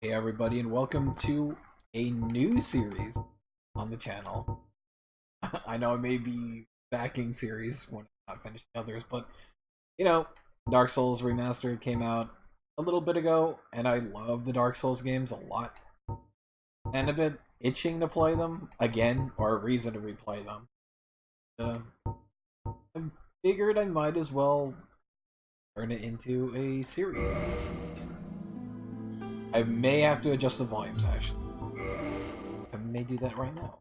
Hey everybody, and welcome to a new series on the channel. I know I may be backing series when I finish the others, but you know, Dark Souls Remastered came out a little bit ago, and I love the Dark Souls games a lot. And I've been itching to play them again, or a reason to replay them. I figured I might as well turn it into a series. I may have to adjust the volumes, actually. I may do that right now.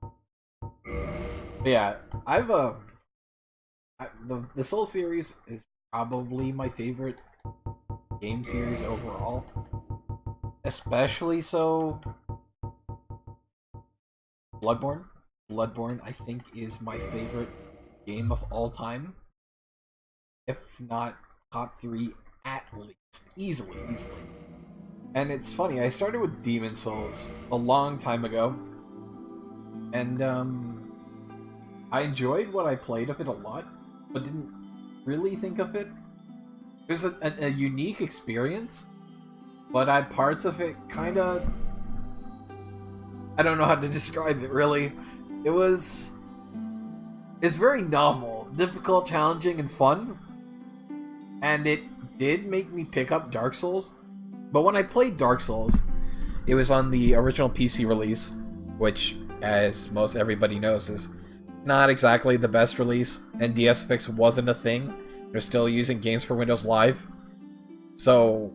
But yeah, the Soul series is probably my favorite game series overall. Especially so Bloodborne. Bloodborne, I think, is my favorite game of all time. If not top three at least. Easily. And it's funny, I started with Demon Souls a long time ago. And I enjoyed what I played of it a lot, but didn't really think of it. It was a unique experience, but I had parts of it kind of... I don't know how to describe it, really. It's very novel, difficult, challenging, and fun. And it did make me pick up Dark Souls. But when I played Dark Souls, it was on the original PC release, which, as most everybody knows, is not exactly the best release, and DSFix wasn't a thing. They're still using Games for Windows Live. So,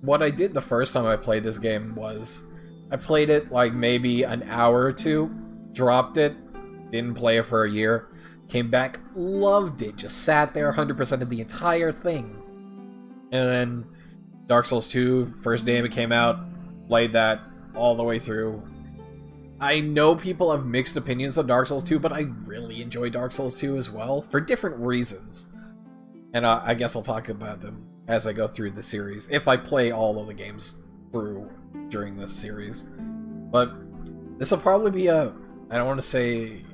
what I did the first time I played this game was, I played it like maybe an hour or two, dropped it, didn't play it for a year, came back, loved it, just sat there 100% of the entire thing. And then Dark Souls 2, first game it came out, played that all the way through. I know people have mixed opinions on Dark Souls 2, but I really enjoy Dark Souls 2 as well, for different reasons. And I guess I'll talk about them as I go through the series, if I play all of the games through during this series. But this will probably be I don't want to say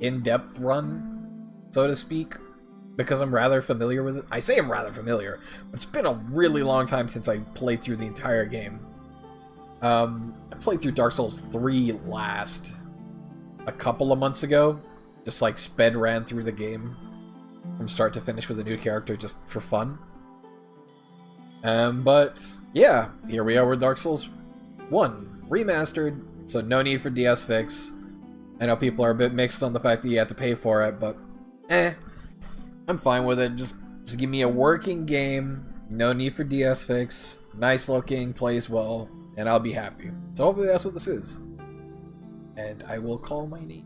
in-depth run, so to speak, because I'm rather familiar with it. I say I'm rather familiar, but it's been a really long time since I played through the entire game. I played through Dark Souls 3 last a couple of months ago. Just like sped ran through the game from start to finish with a new character just for fun. But yeah, here we are with Dark Souls 1 Remastered, so no need for DS fix. I know people are a bit mixed on the fact that you have to pay for it, but I'm fine with it. Just give me a working game, no need for DS fix, nice looking, plays well, and I'll be happy. So hopefully that's what this is. And I will call my name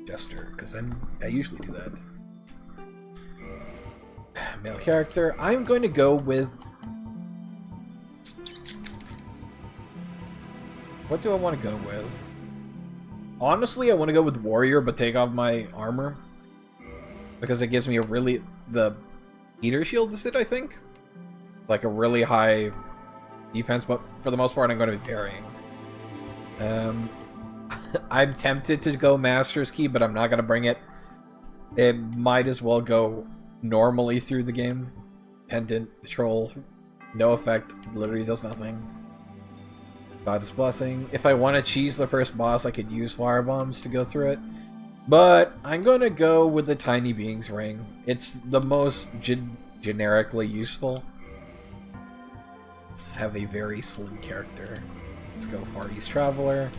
Jester, because I usually do that. Male character. I'm going to go with... What do I want to go with? Honestly, I want to go with Warrior, but take off my armor. Because it gives me a really... The Eater Shield is it, I think? Like a really high defense, but for the most part I'm going to be parrying. I'm tempted to go Master's Key, but I'm not going to bring it. It might as well go normally through the game. Pendant, Troll, no effect, literally does nothing. God's Blessing. If I want to cheese the first boss, I could use Fire Bombs to go through it. But I'm going to go with the Tiny Beings Ring. It's the most generically useful. Let's have a very slim character. Let's go Far East Traveler.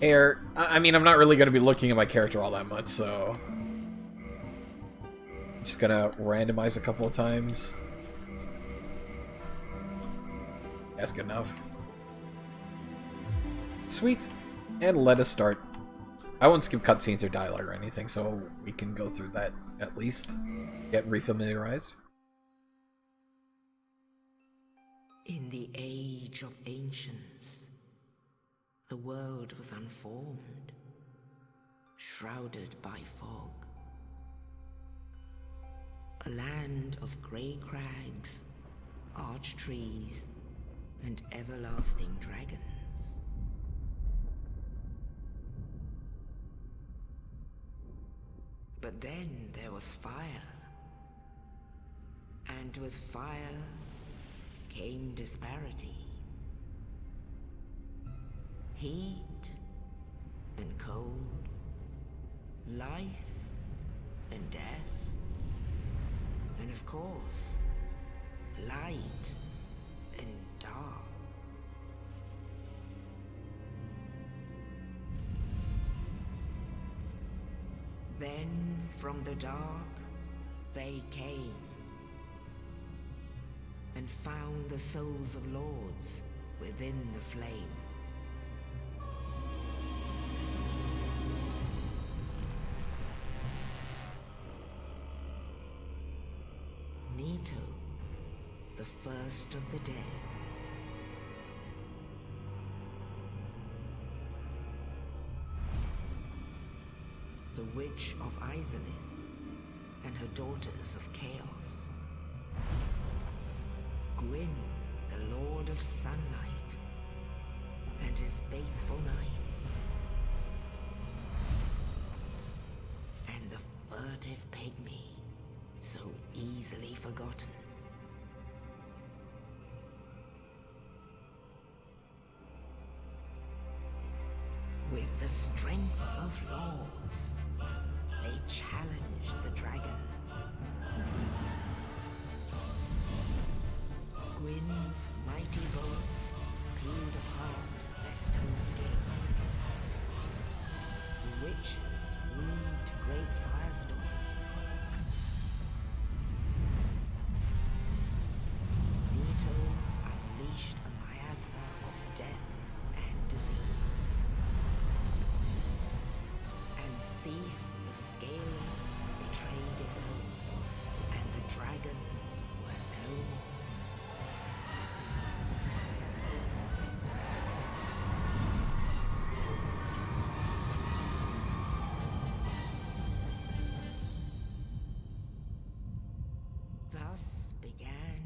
Air. I mean, I'm not really going to be looking at my character all that much, so... I'm just going to randomize a couple of times. That's good enough. Sweet. And let us start. I won't skip cutscenes or dialogue or anything, so we can go through that at least. Get refamiliarized. In the age of ancients, the world was unformed, shrouded by fog. A land of grey crags, arch trees, and everlasting dragons. But then there was fire. And with fire came disparity. Heat and cold, life and death, and of course, light and dark. Then from the dark they came and found the souls of lords within the flame. Nito, the first of the dead. The Witch of Izalith and her daughters of Chaos. Gwyn, the Lord of Sunlight, and his faithful knights. And the furtive pygmy, so easily forgotten. With the strength of lords, they challenged the dragons. Gwyn's mighty bolts peeled apart their stone scales. The witches weaved great firestorms. Nito unleashed a miasma of death and disease. And Seath the Scaleless betrayed his own, and the dragons were no more. Thus began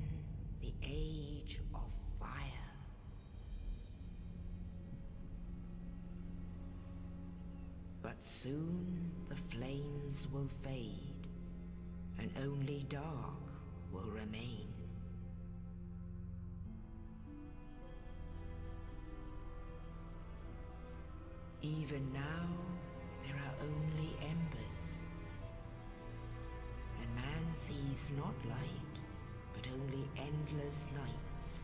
the Age of Fire. But soon the flames will fade, and only dark will remain. Even now, there are only embers, and man sees not light, but only endless nights.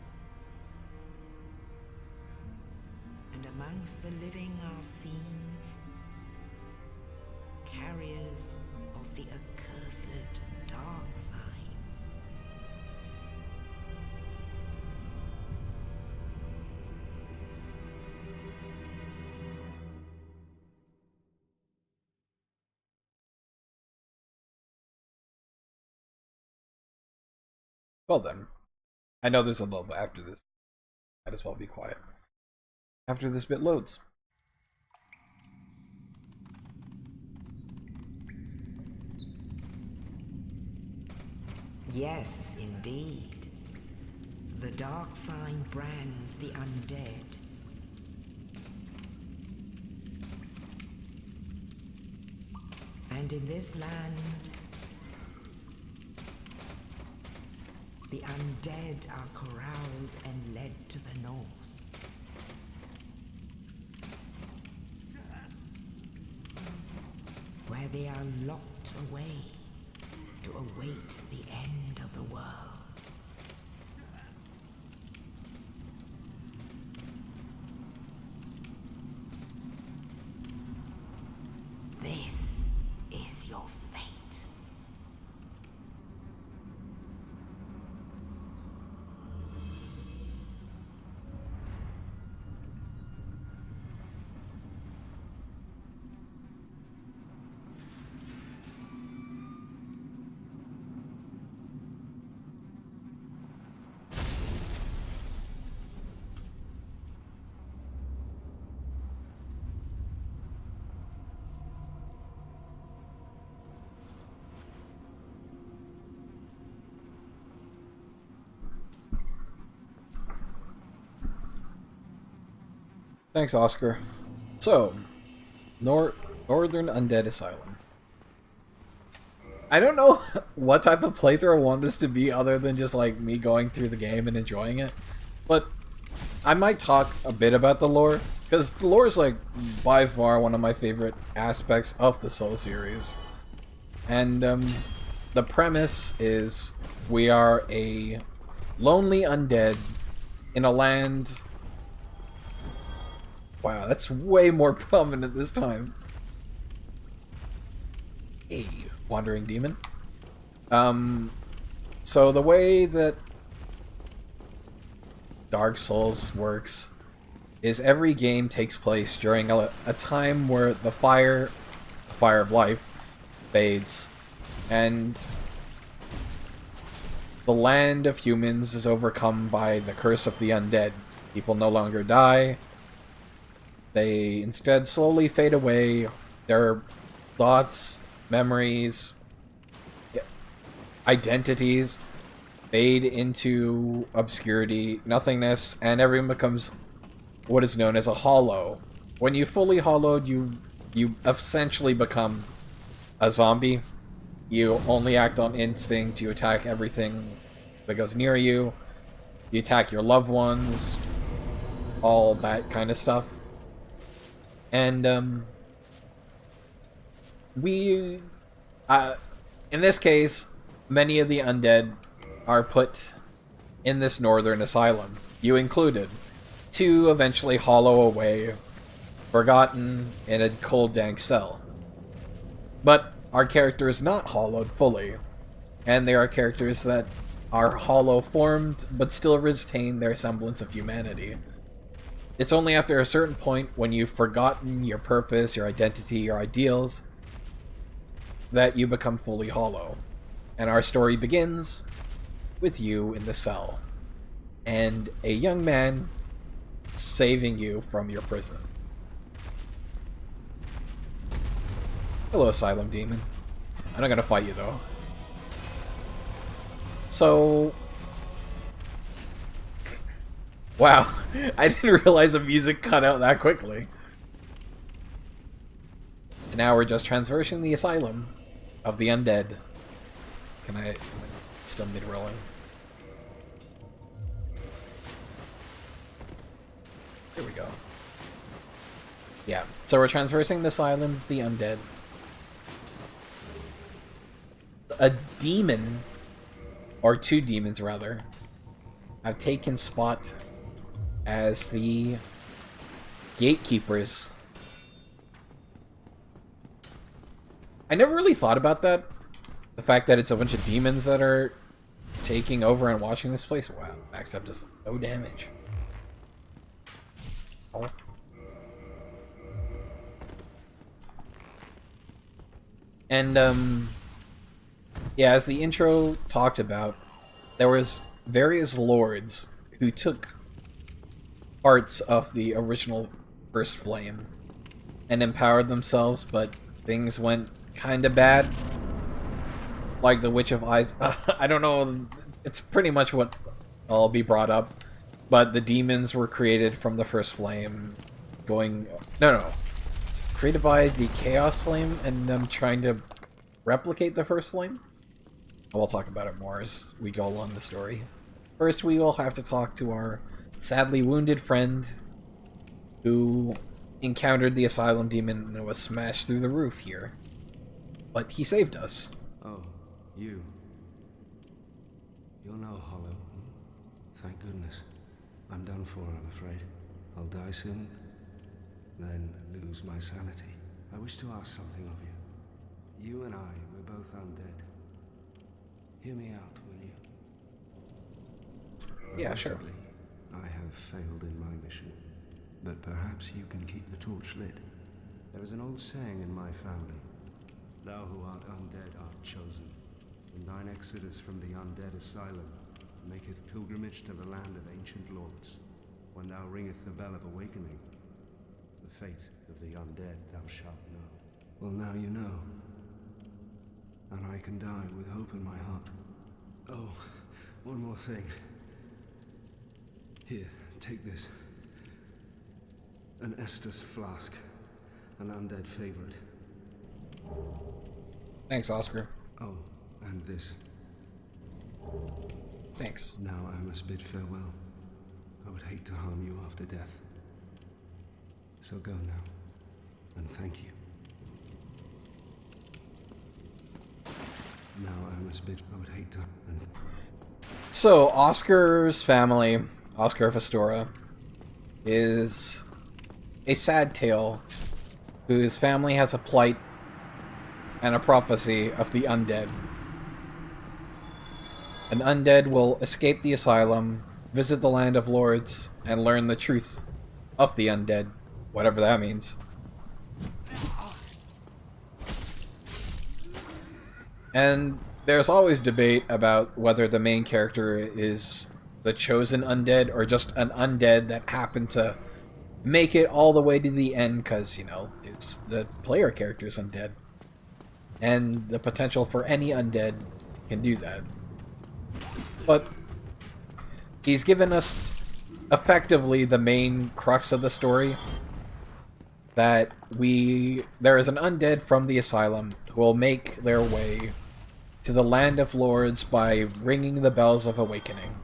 And amongst the living are seen carriers of the accursed dark sign. Well then, I know there's a little bit after this. Might as well be quiet. After this bit loads. Yes, indeed. The dark sign brands the undead. And in this land, the undead are corralled and led to the north. Where they are locked away to await the end of the world. This is your fate. Thanks, Oscar. So, Northern Undead Asylum. I don't know what type of playthrough I want this to be other than just like me going through the game and enjoying it. But I might talk a bit about the lore, Because the lore is, like, by far one of my favorite aspects of the Soul series. And, the premise is we are a lonely undead in a land... Wow, that's way more prominent this time. Hey, wandering demon. So the way that Dark Souls works is every game takes place during a time where the fire of life, fades, and the land of humans is overcome by the curse of the undead. People no longer die. They instead slowly fade away. Their thoughts, memories, identities fade into obscurity, nothingness, and everyone becomes what is known as a hollow. When you fully hollowed, you essentially become a zombie. You only act on instinct, you attack everything that goes near you, you attack your loved ones, all that kind of stuff. And, in this case, many of the undead are put in this northern asylum, you included, to eventually hollow away, forgotten in a cold, dank cell. But our character is not hollowed fully, and there are characters that are hollow formed, but still retain their semblance of humanity. It's only after a certain point, when you've forgotten your purpose, your identity, your ideals, that you become fully hollow. And our story begins with you in the cell, and a young man saving you from your prison. Hello, Asylum Demon. I'm not gonna fight you, though. So... Wow, I didn't realize the music cut out that quickly. So now we're just traversing the Asylum of the Undead. Can I... Still mid-rolling. Here we go. Yeah, so we're traversing the Asylum of the Undead. A demon, or two demons rather, have taken spot as the gatekeepers. I never really thought about that. The fact that it's a bunch of demons that are taking over and watching this place. Wow, max up does no damage. Oh. And, yeah, as the intro talked about, there was various lords who took parts of the original First Flame and empowered themselves, but things went kinda bad. Like the Witch of Eyes. I don't know, it's pretty much what I'll be brought up, but the demons were created from the First Flame, going... No. It's created by the Chaos Flame, and them trying to replicate the First Flame? We'll talk about it more as we go along the story. First, we will have to talk to our sadly wounded friend who encountered the Asylum Demon and was smashed through the roof here. But he saved us. Oh, you. You're no hollow. Hmm? Thank goodness. I'm done for, I'm afraid. I'll die soon, then lose my sanity. I wish to ask something of you. You and I, we're both undead. Hear me out, will you? Yeah, sure. Possibly, I have failed in my mission, but perhaps you can keep the torch lit. There is an old saying in my family. Thou who art undead art chosen, and thine exodus from the undead asylum maketh pilgrimage to the land of ancient lords. When thou ringeth the bell of awakening, the fate of the undead thou shalt know. Well, now you know. And I can die with hope in my heart. Oh, one more thing. Here, take this. An Estus flask. An undead favorite. Thanks, Oscar. Oh, and this. Thanks. Now I must bid farewell. I would hate to harm you after death. So go now, and thank you. Now I must bid. I would hate to. So, Oscar's family, Oscar of Astora, is a sad tale whose family has a plight and a prophecy of the undead. An undead will escape the asylum, visit the land of lords, and learn the truth of the undead, whatever that means. And there's always debate about whether the main character is the chosen undead or just an undead that happened to make it all the way to the end because, you know, it's the player character's undead. And the potential for any undead can do that. But he's given us effectively the main crux of the story, that there is an undead from the asylum who will make their way to the land of lords by ringing the bells of awakening.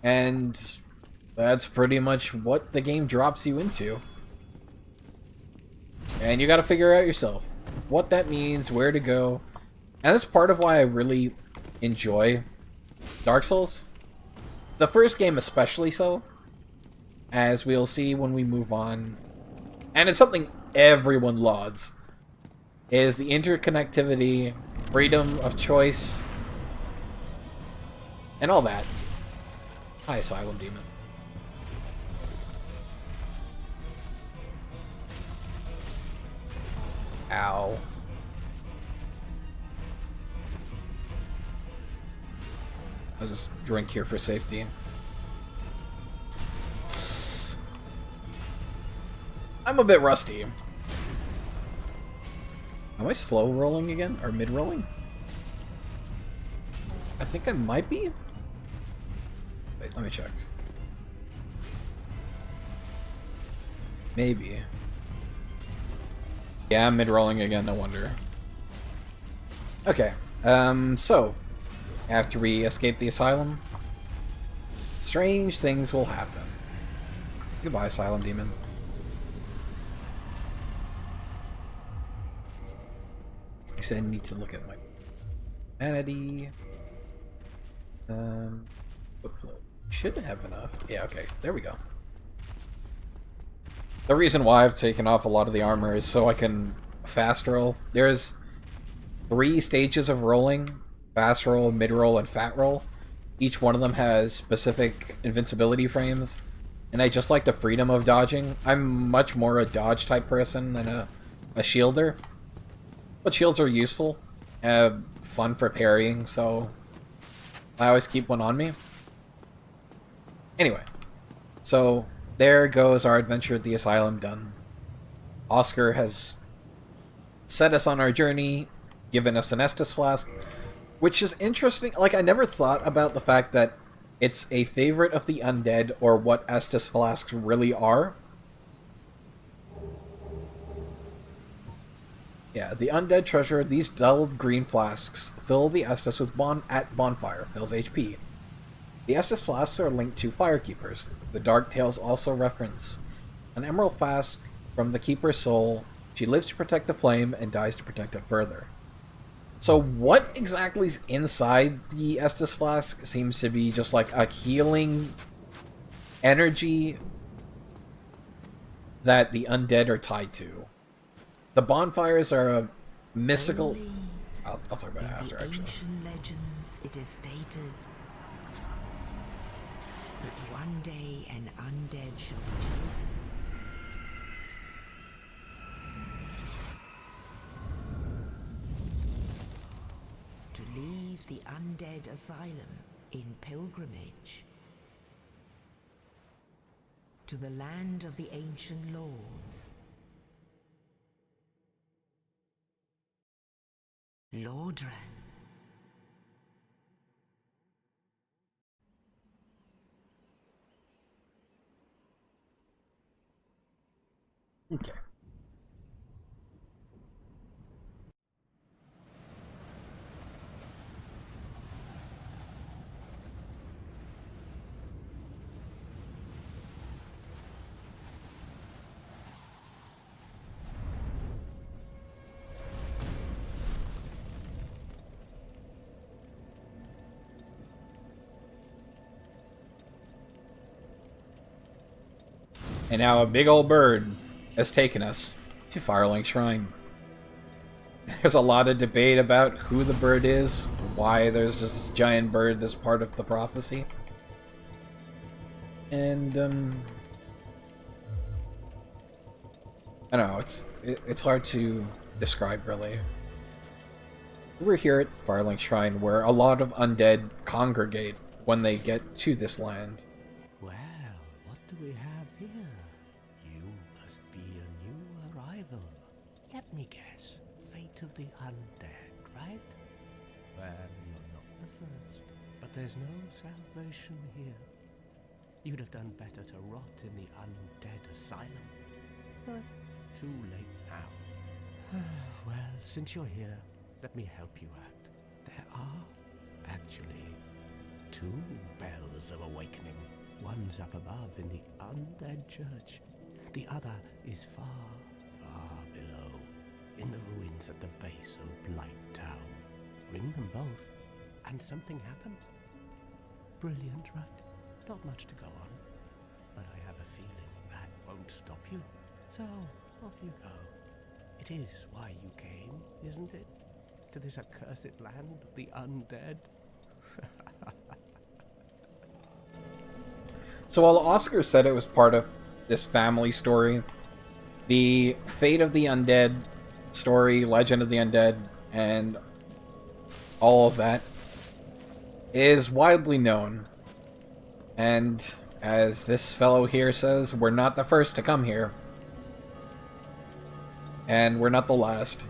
And that's pretty much what the game drops you into. And you gotta figure out yourself what that means, where to go. And that's part of why I really enjoy Dark Souls. The first game especially so, as we'll see when we move on. And it's something everyone lauds, is the interconnectivity, freedom of choice, and all that. Hi, Asylum Demon. Ow. I'll just drink here for safety. I'm a bit rusty. Am I slow rolling again? Or mid rolling? I think I might be. Wait, let me check. Maybe. Yeah, I'm mid rolling again, no wonder. Okay. So after we escape the asylum, strange things will happen. Goodbye, Asylum Demon. You said I need to look at my humanity. Should have enough. Yeah, okay. There we go. The reason why I've taken off a lot of the armor is so I can fast roll. There's 3 stages of rolling: fast roll, mid roll, and fat roll. Each one of them has specific invincibility frames, and I just like the freedom of dodging. I'm much more a dodge type person than a shielder. But shields are useful, fun for parrying, so I always keep one on me. Anyway, so there goes our adventure at the asylum done. Oscar has set us on our journey, given us an Estus flask, which is interesting. Like, I never thought about the fact that it's a favorite of the undead, or what Estus flasks really are. Yeah, the undead treasure. These dulled green flasks fill the Estus with at bonfire, fills HP. The Estus flasks are linked to firekeepers. The Dark Tales also reference an emerald flask from the Keeper's soul. She lives to protect the flame and dies to protect it further. So what exactly is inside the Estus flask seems to be just like a healing energy that the undead are tied to. The bonfires are a mystical... I'll talk about it after, actually. Ancient legends, it is stated that one day an undead shall be chosen. To leave the undead asylum in pilgrimage to the land of the ancient lords. Lordran. Okay. And now a big old bird has taken us to Firelink Shrine. There's a lot of debate about who the bird is, why there's just this giant bird that's part of the prophecy. And, I don't know, it's hard to describe, really. We're here at Firelink Shrine, where a lot of undead congregate when they get to this land. Well, what do we have here? You must be a new arrival. Let me guess. Fate of the undead, right? Well, you're not the first. But there's no salvation here. You'd have done better to rot in the undead asylum. But too late now. Well, since you're here, let me help you out. There are, actually, 2 bells of awakening. One's up above in the undead church. The other is far, far below, in the ruins at the base of Blight Town. Ring them both, and something happens. Brilliant, right? Not much to go on, but I have a feeling that won't stop you. So, off you go. It is why you came, isn't it? To this accursed land of the undead? So while Oscar said it was part of this family story, the Fate of the Undead story, Legend of the Undead, and all of that is widely known. And as this fellow here says, we're not the first to come here. And we're not the last.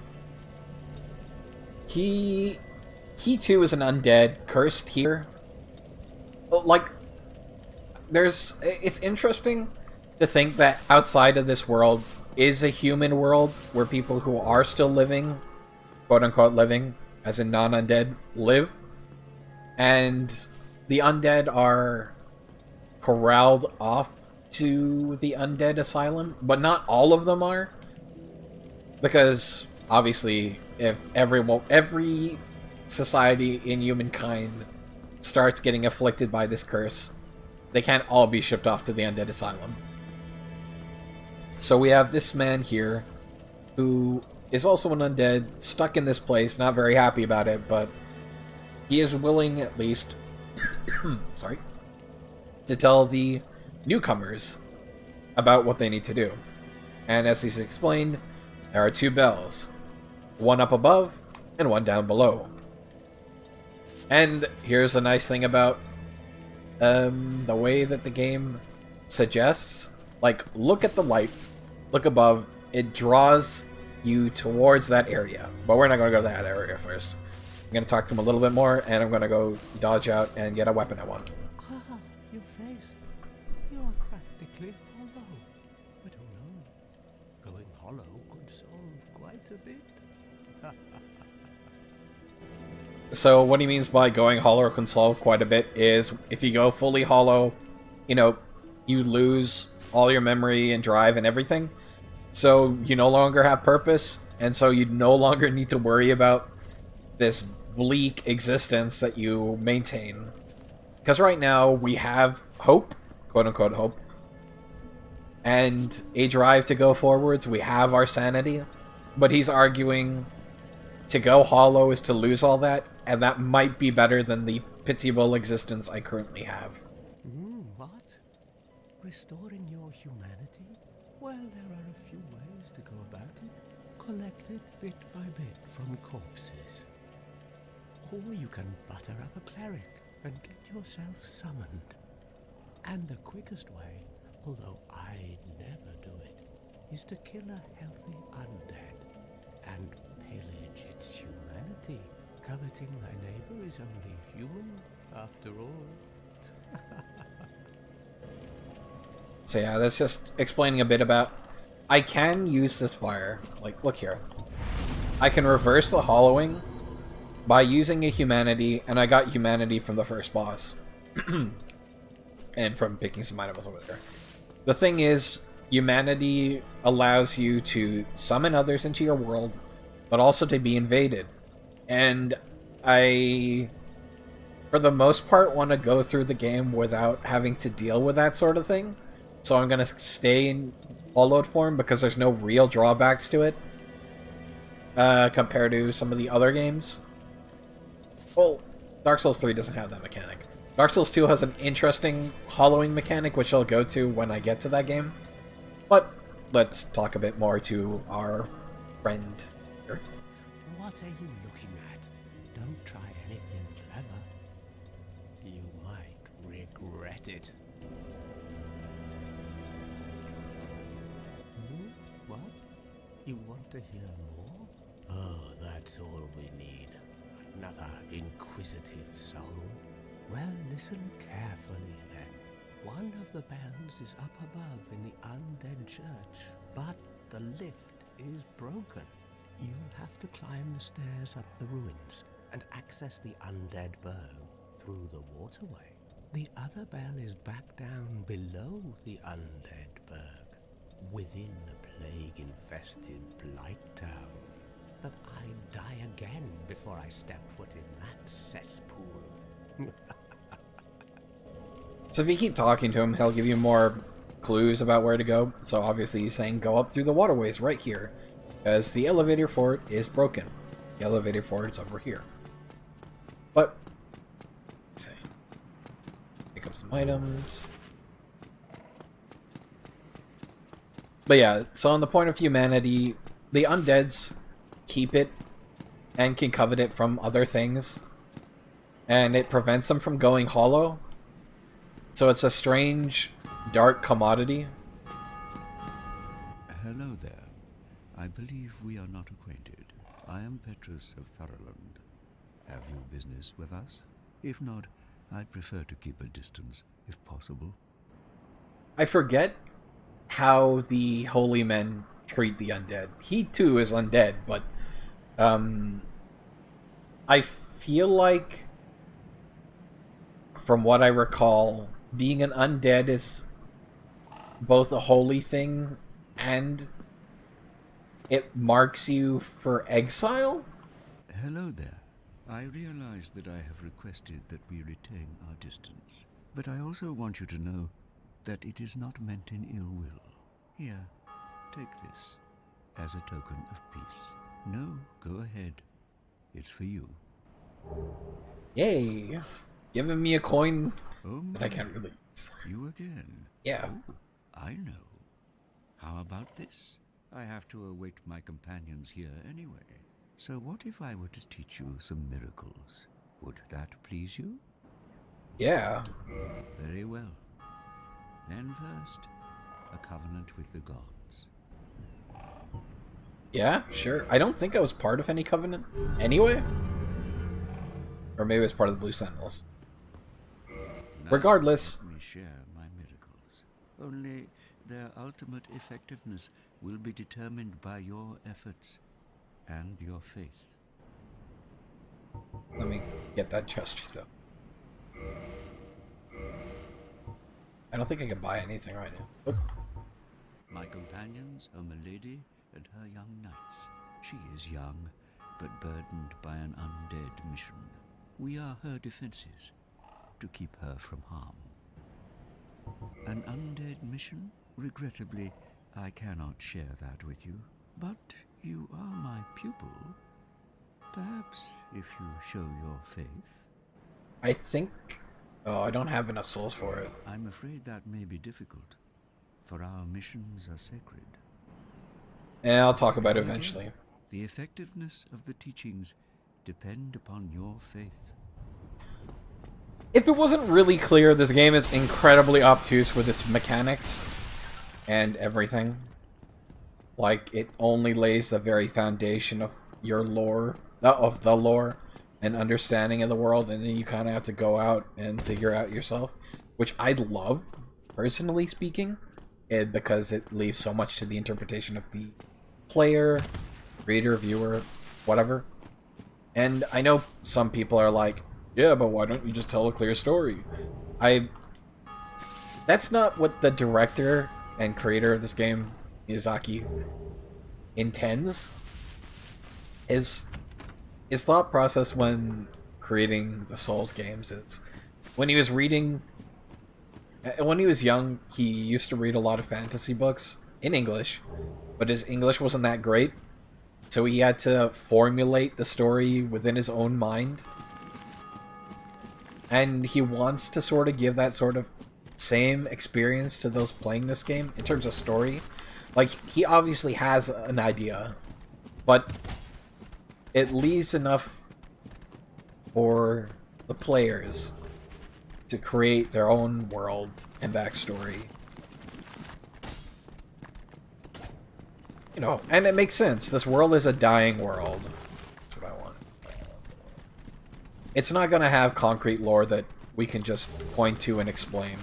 He too is an undead, cursed here. Like, it's interesting to think that outside of this world is a human world where people who are still living, quote-unquote living, as in non-undead, live. And the undead are corralled off to the undead asylum, but not all of them are. Because, obviously, if every society in humankind starts getting afflicted by this curse, they can't all be shipped off to the undead asylum. So we have this man here, who is also an undead, stuck in this place, not very happy about it, but he is willing, at least, sorry, to tell the newcomers about what they need to do. And as he's explained, there are 2 bells. One up above, and one down below. And here's the nice thing about the way that the game suggests. Like, look at the light. Look above. It draws you towards that area. But we're not going to go to that area first. I'm going to talk to him a little bit more, and I'm going to go dodge out and get a weapon I want. Ah, your face. You're practically hollow. I don't know. Going hollow could solve quite a bit. So what he means by going hollow can solve quite a bit is if you go fully hollow, you know, you lose all your memory and drive and everything. So you no longer have purpose, and so you no longer need to worry about this bleak existence that you maintain. Because right now we have hope, quote-unquote hope, and a drive to go forwards. We have our sanity, but he's arguing to go hollow is to lose all that, and that might be better than the pitiable existence I currently have. What? Restoring your humanity? Well, there are a few ways to go about it. Collected bit by bit from corpses. Or you can butter up a cleric and get yourself summoned. And the quickest way, although I'd never do it, is to kill a healthy undead and pillage its humanity. Coveting thy neighbor is only human, after all. So yeah, that's just explaining a bit about... I can use this fire. Like, look here. I can reverse the hollowing by using a humanity, and I got humanity from the first boss. And from picking some items over there. The thing is, humanity allows you to summon others into your world, but also to be invaded. And I, for the most part, want to go through the game without having to deal with that sort of thing. so I'm gonna stay in hollowed form because there's no real drawbacks to it compared to some of the other games. Well, Dark Souls 3 doesn't have that mechanic. Dark Souls 2 has an interesting hollowing mechanic, which I'll go to when I get to that game. But let's talk a bit more to our friend here. What are you looking at? Don't try anything clever. You might regret it. What? You want to hear more? Oh, that's all we need. Another inquisitive soul. Well, listen carefully then. One of the bells is up above in the Undead church, but the lift is broken. You'll have to climb the stairs up the ruins and access the Undead Burg through the waterway. The other bell is back down below the Undead Burg, within the plague-infested Blight Town. But I'd die again before I step foot in that cesspool. So if you keep talking to him, he'll give you more clues about where to go. So obviously he's saying go up through the waterways right here, because the elevator for it is broken. The elevator for it's over here. But, let's see. Pick up some items. But yeah, so on the point of humanity, the undeads keep it and can covet it from other things, and it prevents them from going hollow. So it's a strange, dark commodity. Hello there. I believe we are not acquainted. I am Petrus of Thoroland. Have you business with us? If not, I'd prefer to keep a distance, if possible. I forget how the holy men treat the undead. He too is undead, but I feel like, from what I recall, being an undead is both a holy thing and it marks you for exile? Hello there. I realize that I have requested that we retain our distance, but I also want you to know that it is not meant in ill will. Here, take this as a token of peace. No, go ahead. It's for you. Yay! Giving me a coin Oh that I can't really use. You again? Yeah. Oh, I know. How about this? I have to await my companions here anyway. So what if I were to teach you some miracles? Would that please you? Yeah. Very well. Then first, a covenant with the gods. Yeah, sure. I don't think I was part of any covenant anyway. Or maybe it was part of the Blue Sentinels. Now Regardless. let me share my miracles. Only their ultimate effectiveness will be determined by your efforts and your faith. Let me get that gesture though. I don't think I can buy anything right now. Oh. My companions are Milady and her young knights. She is young, but burdened by an undead mission. We are her defenses, to keep her from harm. An undead mission? Regrettably, I cannot share that with you. But you are my pupil. Perhaps if you show your faith. I think... Oh, I don't have enough souls for it. I'm afraid that may be difficult, for our missions are sacred. Yeah, I'll talk about it eventually. The effectiveness of the teachings depend upon your faith. If it wasn't really clear, this game is incredibly obtuse with its mechanics and everything. Like, it only lays the very foundation of your lore, of the lore, and understanding of the world, and then you kind of have to go out and figure out yourself, which I love, personally speaking, because it leaves so much to the interpretation of the player, reader, viewer, whatever. And I know some people are like, yeah, but why don't you just tell a clear story? That's not what the director and creator of this game, Miyazaki, intends. His thought process when creating the Souls games is when he was reading When he was young, he used to read a lot of fantasy books in English, but his English wasn't that great, so he had to formulate the story within his own mind. And he wants to sort of give that sort of same experience to those playing this game in terms of story. Like, he obviously has an idea, but it leaves enough for the players to create their own world and backstory. You know, and it makes sense. This world is a dying world. That's what I want. It's not going to have concrete lore that we can just point to and explain,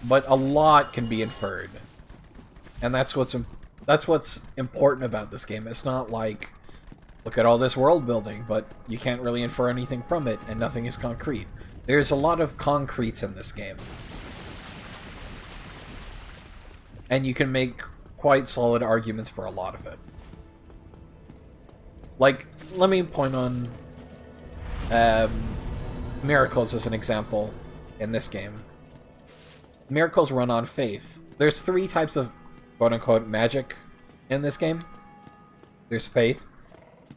but a lot can be inferred. And that's what's important about this game. It's not like, look at all this world building, but you can't really infer anything from it, and nothing is concrete. There's a lot of concretes in this game. And you can make quite solid arguments for a lot of it. Like, let me point on miracles as an example in this game. Miracles run on faith. There's 3 types of quote-unquote magic in this game. There's faith,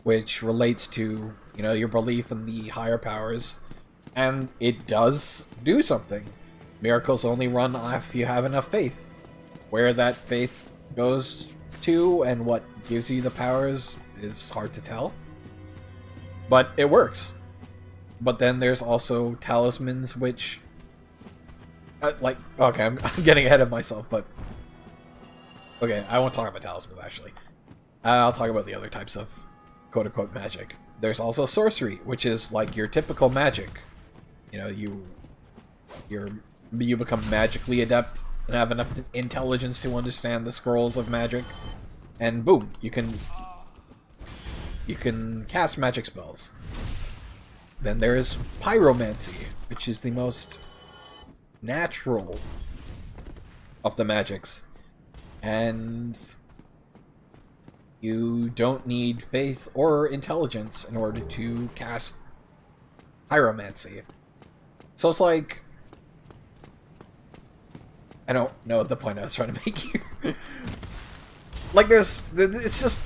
which relates to, you know, your belief in the higher powers, and it does do something. Miracles only run if you have enough faith. Where that faith goes to and what gives you the powers is hard to tell, but it works. But then there's also talismans, which like, okay, I'm getting ahead of myself, but okay, I won't talk about talismans actually. I'll talk about the other types of quote-unquote magic. There's also sorcery, which is like your typical magic. You know, you become magically adept and have enough intelligence to understand the scrolls of magic, and boom, you can cast magic spells. Then there is pyromancy, which is the most natural of the magics, and you don't need faith or intelligence in order to cast pyromancy. So it's like, I don't know what the point I was trying to make here. Like, it's just,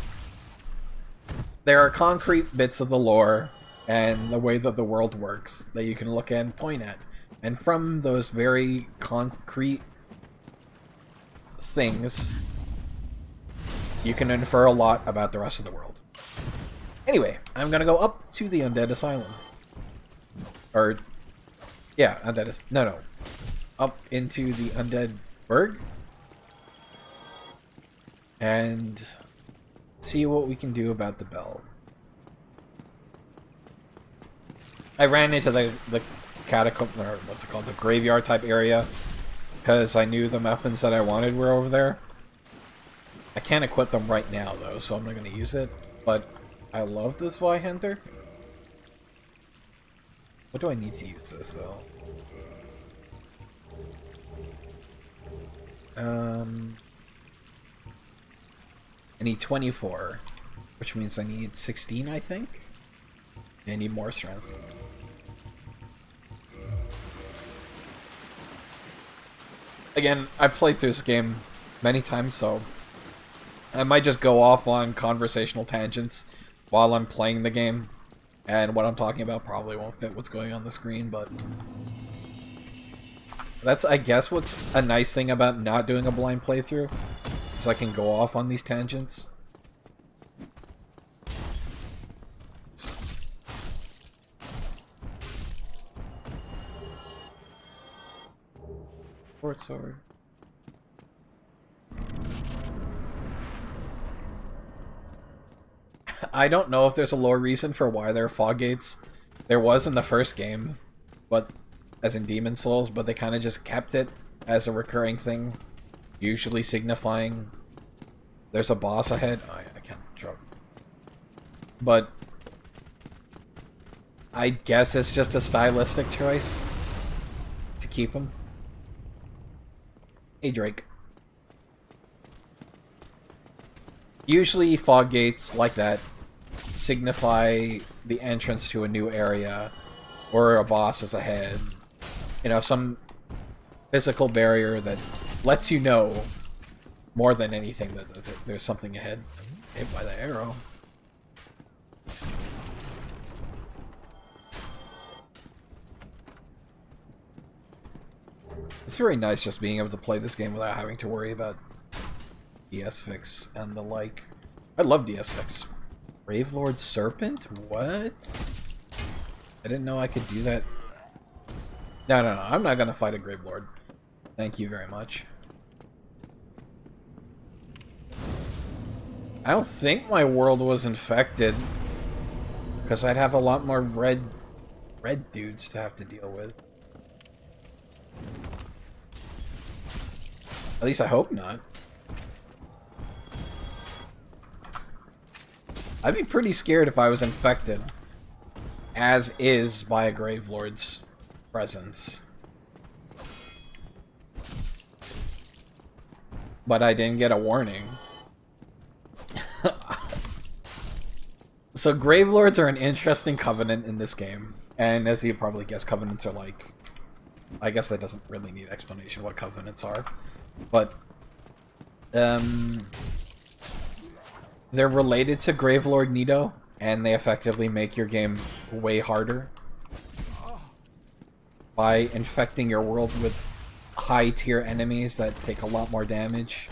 there are concrete bits of the lore and the way that the world works that you can look at and point at. And from those very concrete things, you can infer a lot about the rest of the world. Anyway, I'm gonna go up to the Undead Asylum. Or, yeah, Undead no. Up into the Undead Burg. And see what we can do about the bell. I ran into the catacomb, or what's it called, the graveyard type area, because I knew the weapons that I wanted were over there. I can't equip them right now though, so I'm not going to use it, but I love this Hunter. What do I need to use this though? I need 24, which means I need 16, I think. I need more strength. Again, I've played through this game many times, so I might just go off on conversational tangents while I'm playing the game, and what I'm talking about probably won't fit what's going on the screen, but that's, I guess, what's a nice thing about not doing a blind playthrough, is I can go off on these tangents. Short sword. I don't know if there's a lore reason for why there are fog gates. There was in the first game, but as in Demon Souls, but they kind of just kept it as a recurring thing, usually signifying there's a boss ahead. Oh, yeah, I can't drop. But I guess it's just a stylistic choice to keep them. Hey, Drake. Usually fog gates like that signify the entrance to a new area or a boss is ahead. You know, some physical barrier that lets you know more than anything that there's something ahead. Hit by the arrow. It's very nice just being able to play this game without having to worry about DS fix and the like. I love DS fix. Gravelord Serpent? What? I didn't know I could do that. No, I'm not gonna fight a Gravelord. Thank you very much. I don't think my world was infected, because I'd have a lot more red dudes to have to deal with. At least I hope not. I'd be pretty scared if I was infected, as is, by a Gravelord's presence. But I didn't get a warning. So Gravelords are an interesting covenant in this game. And as you probably guess, covenants are like... I guess that doesn't really need explanation what covenants are. But... they're related to Gravelord Nito, and they effectively make your game way harder by infecting your world with high-tier enemies that take a lot more damage.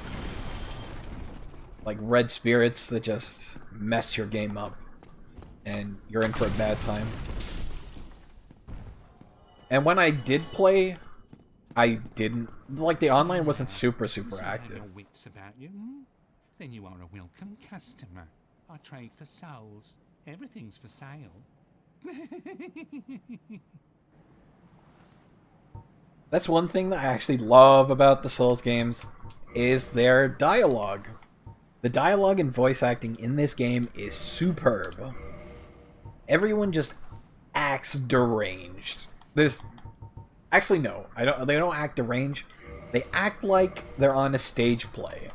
Like red spirits that just mess your game up, and you're in for a bad time. And when I did play, I didn't... Like, the online wasn't super active. Wits about you, hmm? Then you are a welcome customer. I trade for souls. Everything's for sale. That's one thing that I actually love about the Souls games, is their dialogue. The dialogue and voice acting in this game is superb. Everyone just acts deranged. There's... Actually, no. They don't act deranged. They act like they're on a stage play.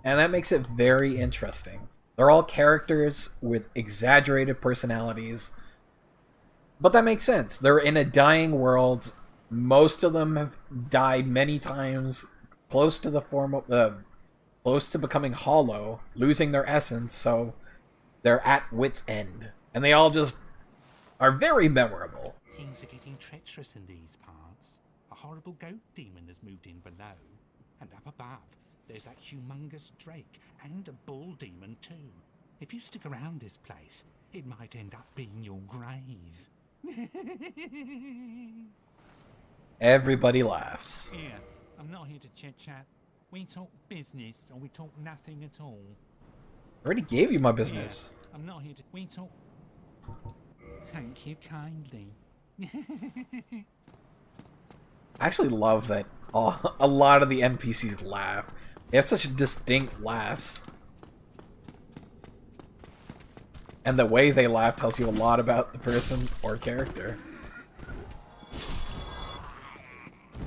And that makes it very interesting. They're all characters with exaggerated personalities. But that makes sense. They're in a dying world. Most of them have died many times, close to the form of... close to becoming hollow, losing their essence, so they're at wit's end. And they all just are very memorable. Things are getting treacherous in these parts. A horrible goat demon has moved in below. And up above, there's that humongous drake and a bull demon too. If you stick around this place, it might end up being your grave. Everybody laughs. Here, I'm not here to chit-chat. We talk business, or we talk nothing at all. I already gave you my business. Yeah, I'm not here to... We talk... Thank you kindly. I actually love that a lot of the NPCs laugh. They have such distinct laughs. And the way they laugh tells you a lot about the person or character.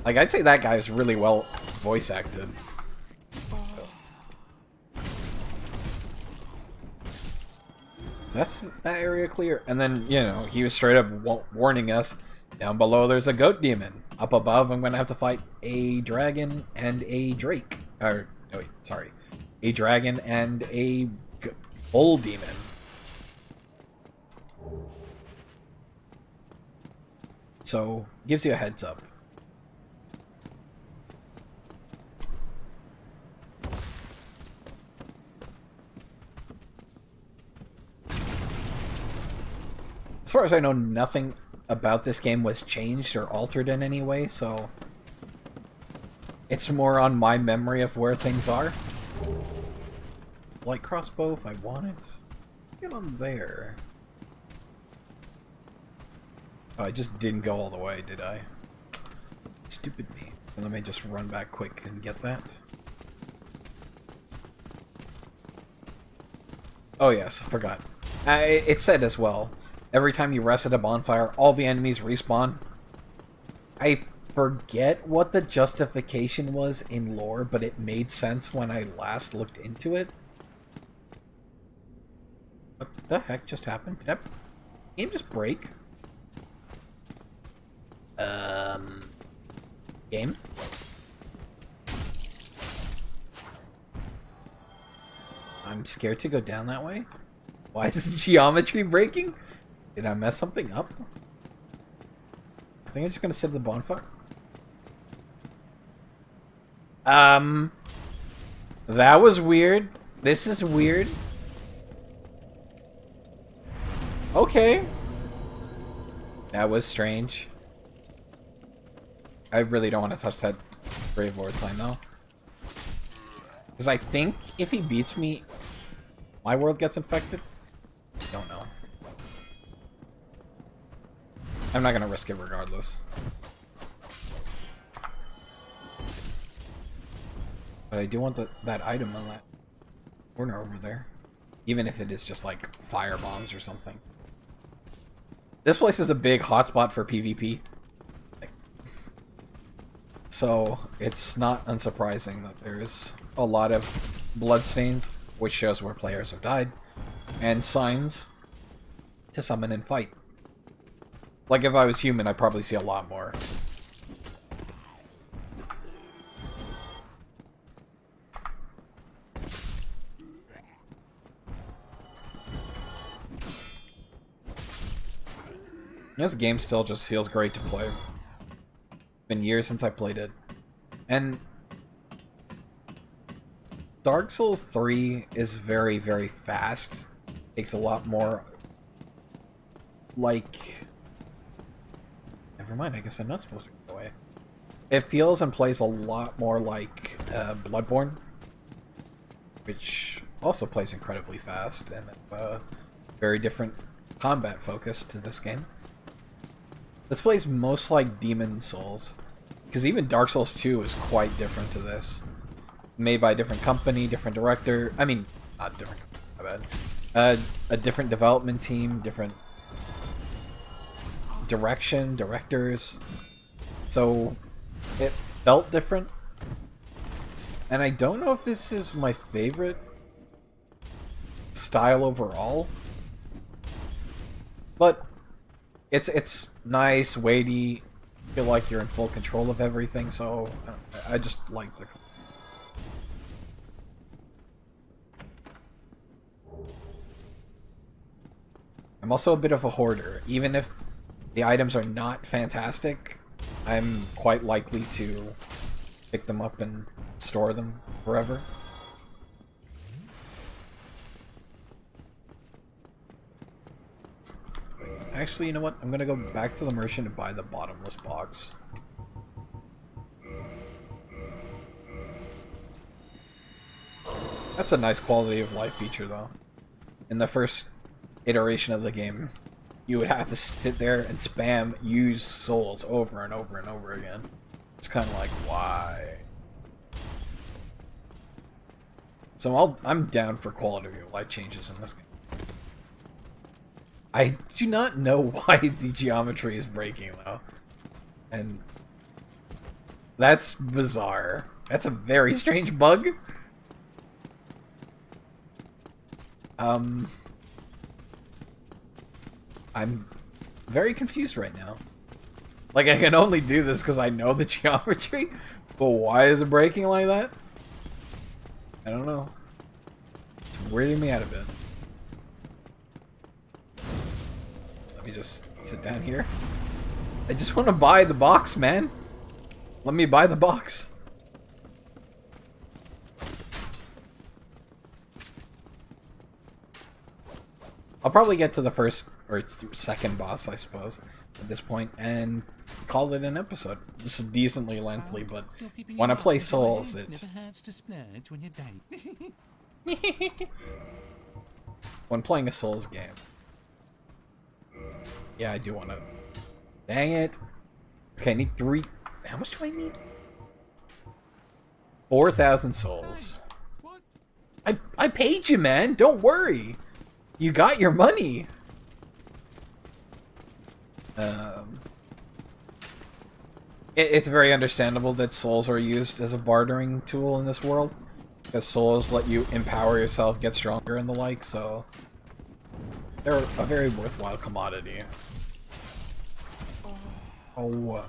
Like, I'd say that guy is really well voice acted. So that's that area clear. And then, you know, he was straight up warning us, down below there's a goat demon. Up above, I'm going to have to fight a dragon and a drake. Or, no, wait, sorry. A dragon and a bull demon. So, gives you a heads up. As far as I know, nothing about this game was changed or altered in any way, so it's more on my memory of where things are. Light crossbow if I want it. Get on there. Oh, I just didn't go all the way, did I? Stupid me. Let me just run back quick and get that. Oh yes, I forgot. It said as well, every time you rest at a bonfire, all the enemies respawn. I forget what the justification was in lore, but it made sense when I last looked into it. What the heck just happened? Did that game just break? Game? I'm scared to go down that way. Why is the geometry breaking? Did I mess something up? I think I'm just gonna sit at the bonfire. That was weird. This is weird. Okay. That was strange. I really don't want to touch that Brave Lord sign though. Because I think if he beats me, my world gets infected. Don't know. I'm not gonna risk it regardless. But I do want that item on that corner over there. Even if it is just like fire bombs or something. This place is a big hotspot for PvP. So it's not unsurprising that there's a lot of bloodstains, which shows where players have died, and signs to summon and fight. Like if I was human, I'd probably see a lot more. This game still just feels great to play. Been years since I played it. And Dark Souls 3 is very, very fast. Takes a lot more like... Never mind, I guess I'm not supposed to go away. It feels and plays a lot more like Bloodborne, which also plays incredibly fast and very different combat focus to this game. This plays most like Demon Souls, because even Dark Souls 2 is quite different to this. Made by a different company, different director. I mean, not different company, my bad. A different development team, different direction, directors. So it felt different. And I don't know if this is my favorite style overall. But it's nice, weighty, feel like you're in full control of everything, so I just like the... I'm also a bit of a hoarder. Even if the items are not fantastic, I'm quite likely to pick them up and store them forever. Actually, you know what? I'm gonna go back to the merchant and buy the bottomless box. That's a nice quality of life feature, though. In the first iteration of the game, you would have to sit there and spam use souls over and over and over again. It's kind of like, why? So I'm down for quality of life changes in this game. I do not know why the geometry is breaking, though. And that's bizarre. That's a very strange bug. I'm very confused right now. Like, I can only do this because I know the geometry, but why is it breaking like that? I don't know. It's weirding me out a bit. Let me just sit down here. I just want to buy the box, man. Let me buy the box. I'll probably get to the first or second boss, I suppose, at this point, and call it an episode. This is decently lengthy, but when I play Souls, it never hurts to splurge when you're down. when playing a Souls game. Yeah, I do want to. Dang it! Okay, I need 3. How much do I need? 4,000 souls. I paid you, man. Don't worry. You got your money. It's very understandable that souls are used as a bartering tool in this world, because souls let you empower yourself, get stronger, and the like. So they're a very worthwhile commodity. Oh.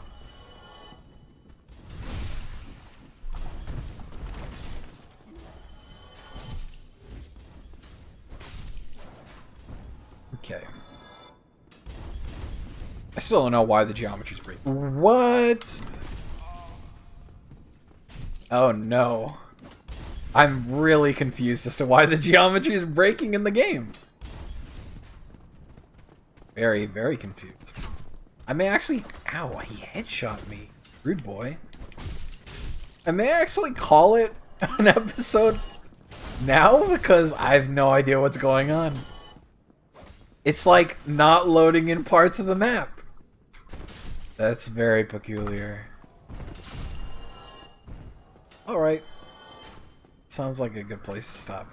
Okay. I still don't know why the geometry's breaking. What? Oh no. I'm really confused as to why the geometry is breaking in the game. Very, very confused. I may actually... Ow, he headshot me. Rude boy. I may actually call it an episode now because I have no idea what's going on. It's like not loading in parts of the map. That's very peculiar. Alright. Sounds like a good place to stop.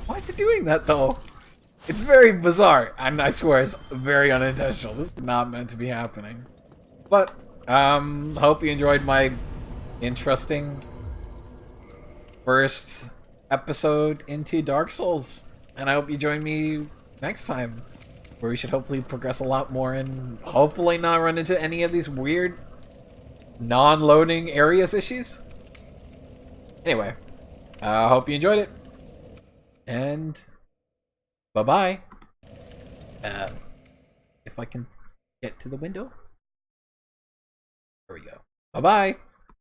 Why is it doing that though? It's very bizarre, and I swear it's very unintentional. This is not meant to be happening. But, hope you enjoyed my interesting first episode into Dark Souls. And I hope you join me next time, where we should hopefully progress a lot more and hopefully not run into any of these weird non-loading areas issues. Anyway, I hope you enjoyed it. And bye-bye. If I can get to the window. There we go. Bye-bye.